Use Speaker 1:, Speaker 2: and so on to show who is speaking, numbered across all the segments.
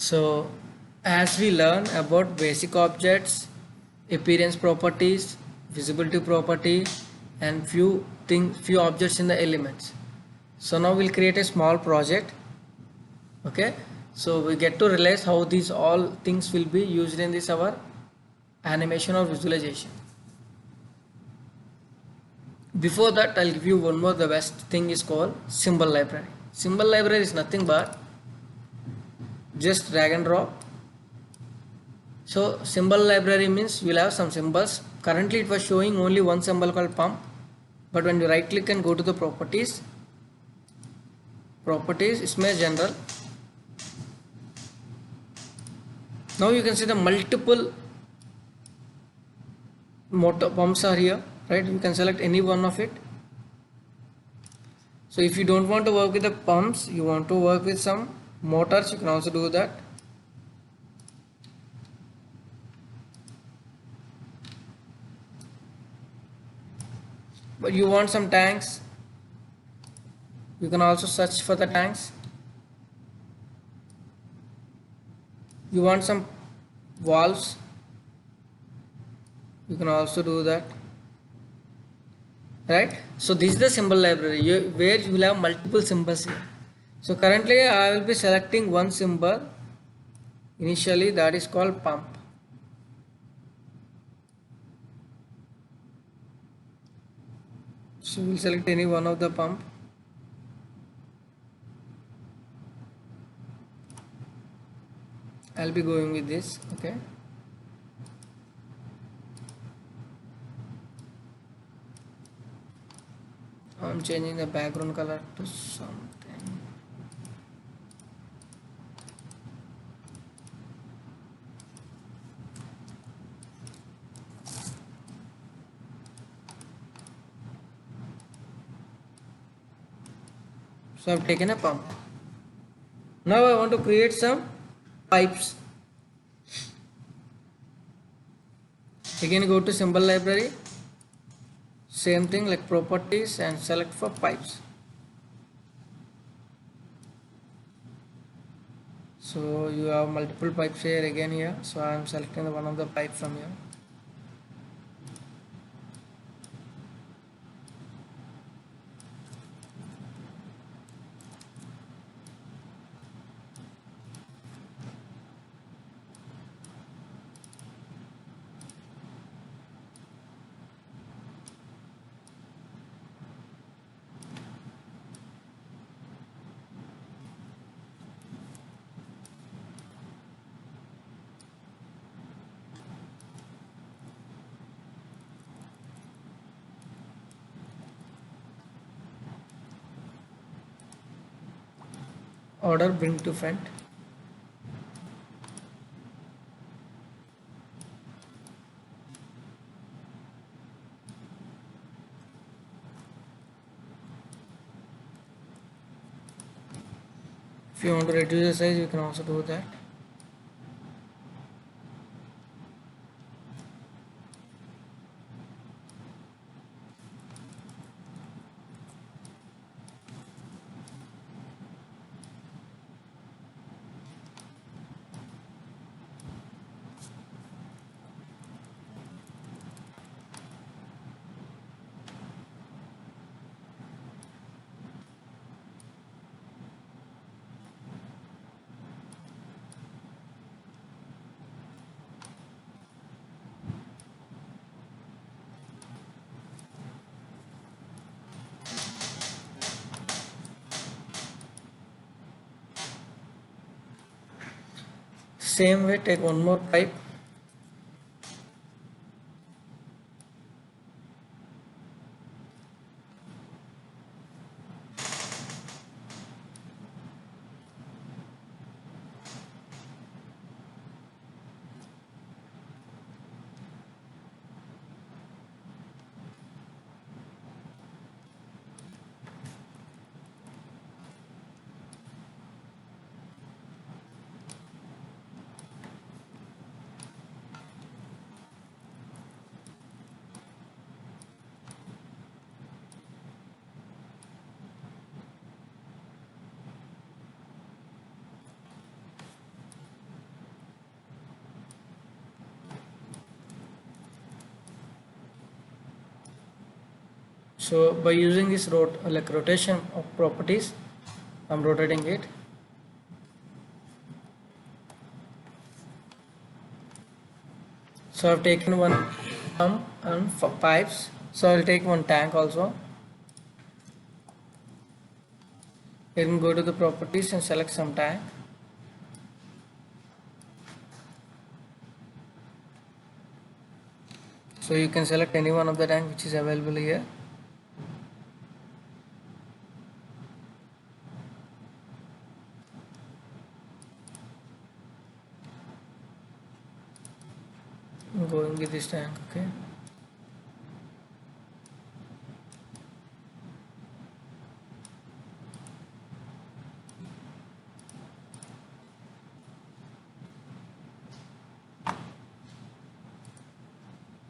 Speaker 1: So as we learn about basic objects, appearance properties, visibility property, and few objects in the elements. So now we'll create a small project. Okay, so we get to realize how these all things will be used in this our animation or visualization. Before that, I'll give you one more. The best thing is called symbol library. Symbol library is nothing but just drag and drop. So symbol library means you will have some symbols. Currently it was showing only one symbol called pump, but when you right click and go to the properties इसमें general, now you can see the multiple motor pumps are here, right? You can select any one of it. So if you don't want to work with the pumps, you want to work with some motors, you can also do that. But you want some tanks, you can also search for the tanks. You want some valves, you can also do that, right? So this is the symbol library where you will have multiple symbols here. So currently I will be selecting one symbol initially, that is called pump. So we will select any one of the pump. I'll be going with this. Okay, I'm changing the background color to something. So I've taken a pump. Now I want to create some pipes. Again go to symbol library, same thing like properties, and select for pipes. So you have multiple pipes here again here, so I am selecting the one of the pipe from here. Order bring to front. If you want to reduce the size, you can also do that. Same way, take one more pipe. So by using this rotation of properties, I'm rotating it. So I've taken one pump and pipes. So I'll take one tank also. You can go to the properties and select some tank. So you can select any one of the tank which is available here. I'm going with this tank, okay.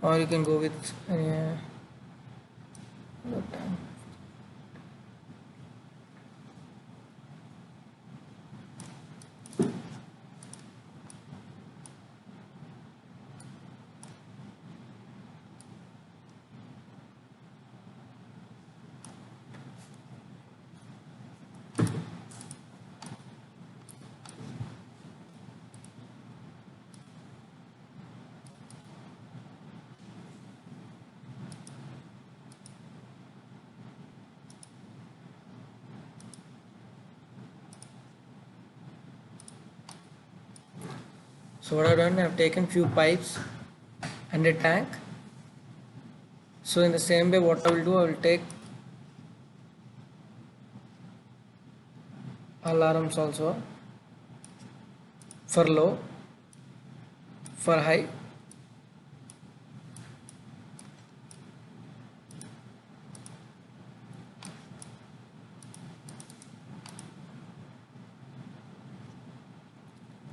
Speaker 1: Or you can go with any other tank. So what I've done, I've taken few pipes and a tank. So in the same way, what I will do, I will take alarms also for low, for high.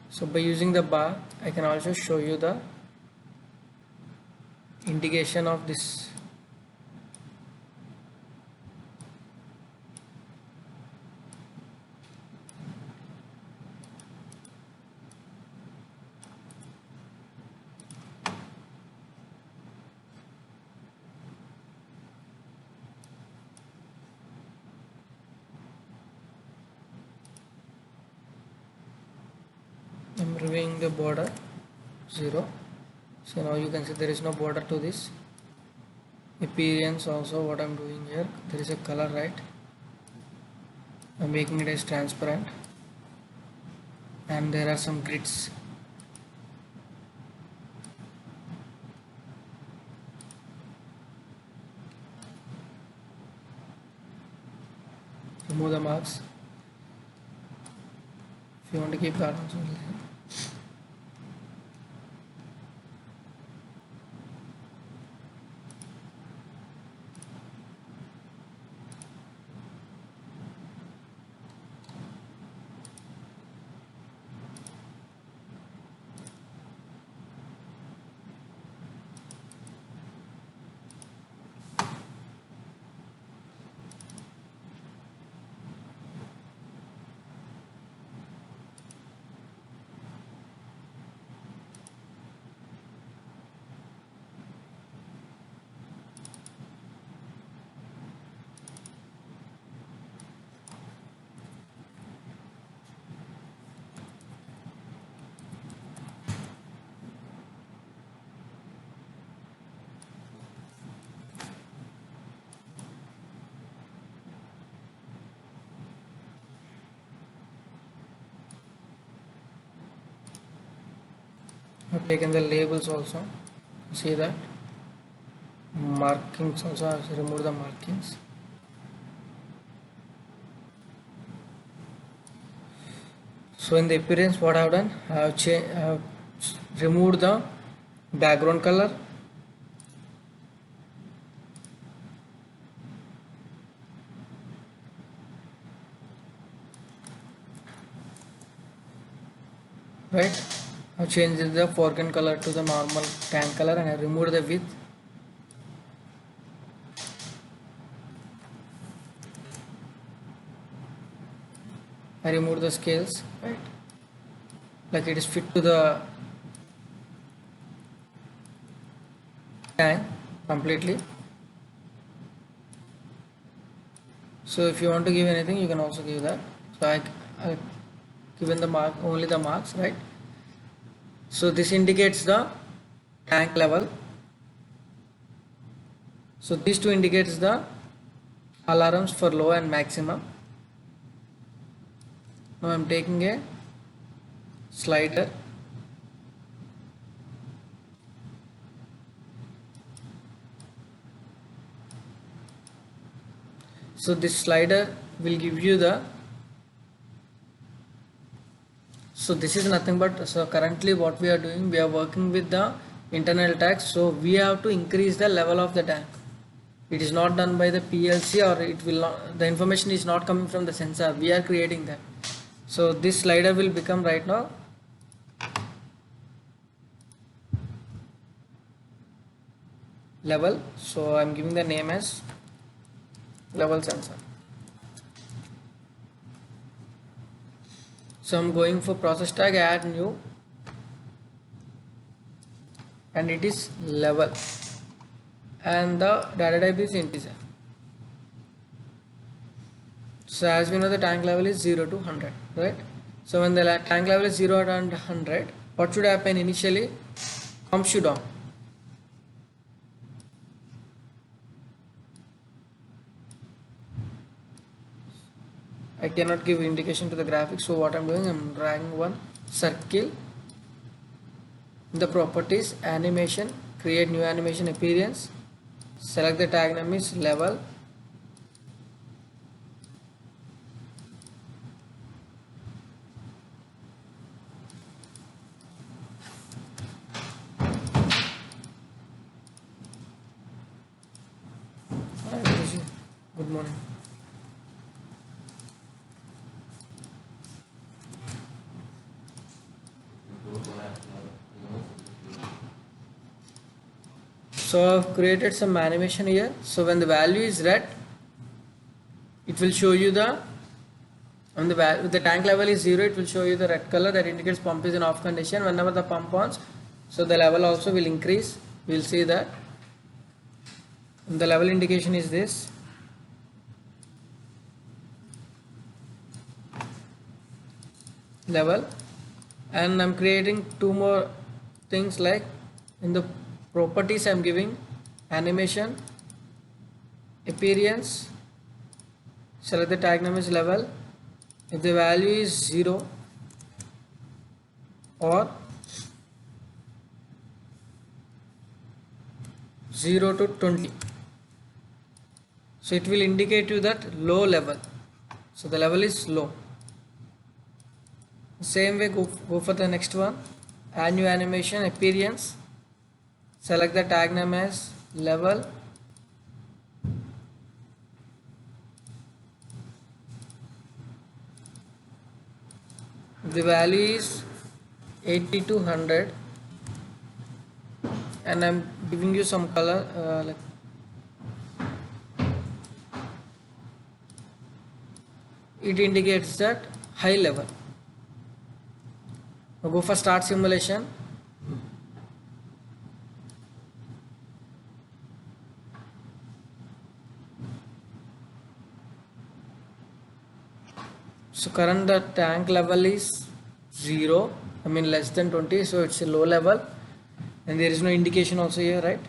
Speaker 1: So by using the bar, I can also show you the indication of this. I'm removing the border 0. So now you can see there is no border to this. Appearance also, what I'm doing here, there is a color, right? I'm making it as transparent, and there are some grids. Remove the marks. If you want to keep that also. I've taken the labels also. See that? Markings also, I have removed the markings. So in the appearance, what I have done, I have removed the background color. Right? I changed the foreground color to the normal tank color, and I removed the width. I removed the scales, right? Like it is fit to the tank completely. So if you want to give anything, you can also give that. So I given the mark, only the marks, right? So this indicates the tank level. So these two indicates the alarms for low and maximum. Now I'm taking a slider. So this slider will give you the, so this is nothing but, so currently what we are doing, we are working with the internal tags, so we have to increase the level of the tank. It is not done by the PLC, or it will not, the information is not coming from the sensor, we are creating that. So this slider will become right now level, so I'm giving the name as level sensor. So I'm going for process tag, add new, and it is level, and the data type is integer. So as we know, the tank level is 0 to 100, right? So when the tank level is 0 to 100, what should happen initially? Pump should on. I cannot give indication to the graphics, so what I'm doing, I'm dragging one circle in the properties, animation, create new animation appearance, select the tag name is level, good morning. So I've created some animation here. So when the value is red, it will show you the, when the tank level is 0, it will show you the red color that indicates pump is in off condition. Whenever the pump ons, so the level also will increase. We'll see that. And the level indication is this. Level, and I'm creating two more things, like in the properties I'm giving animation, appearance, select the tag name is level. If the value is 0 or 0 to 20, so it will indicate you that low level, so the level is low. Same way, go for the next one, add new animation, appearance, select the tag name as level, the value is 80 to 100, and I'm giving you some color, like it indicates that high level. Now go for start simulation. So current the tank level is 0, I mean less than 20, so it's a low level, and there is no indication also here, right?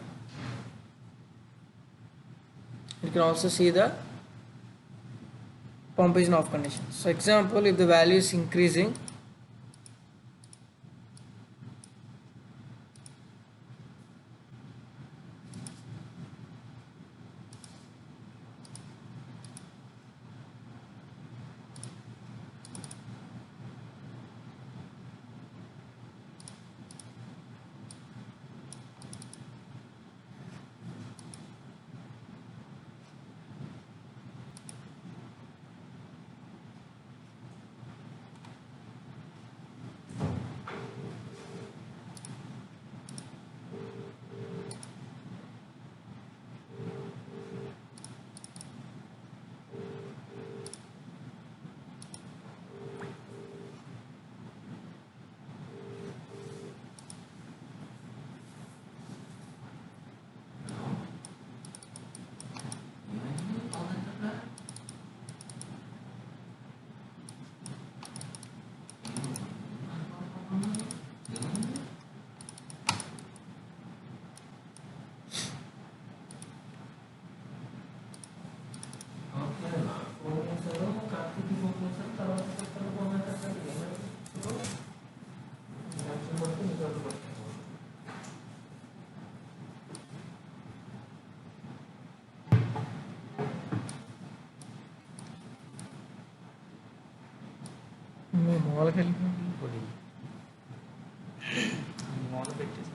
Speaker 1: You can also see the pump is in off condition. So example, if the value is increasing, మూలకి
Speaker 2: పొడి మూల పెట్టేసుకో.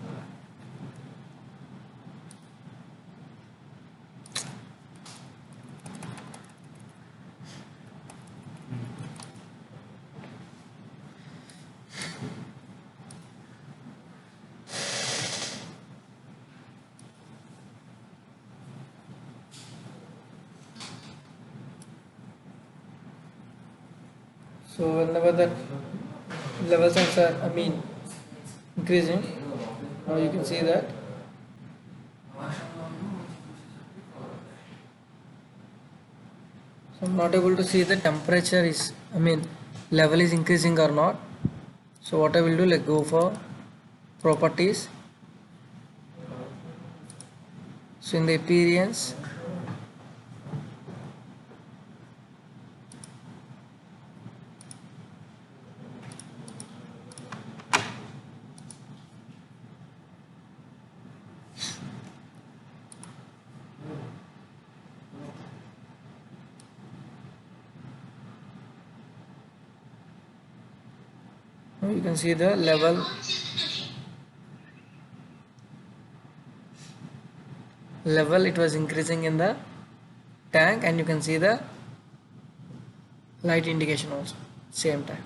Speaker 1: So whenever the levels are increasing, now you can see that so I'm not able to see the temperature is level is increasing or not. So what I will do, like go for properties. So in the appearance, now you can see the level it was increasing in the tank, and you can see the light indication also same time.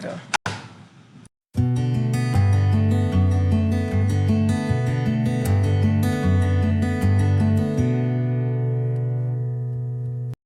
Speaker 1: That's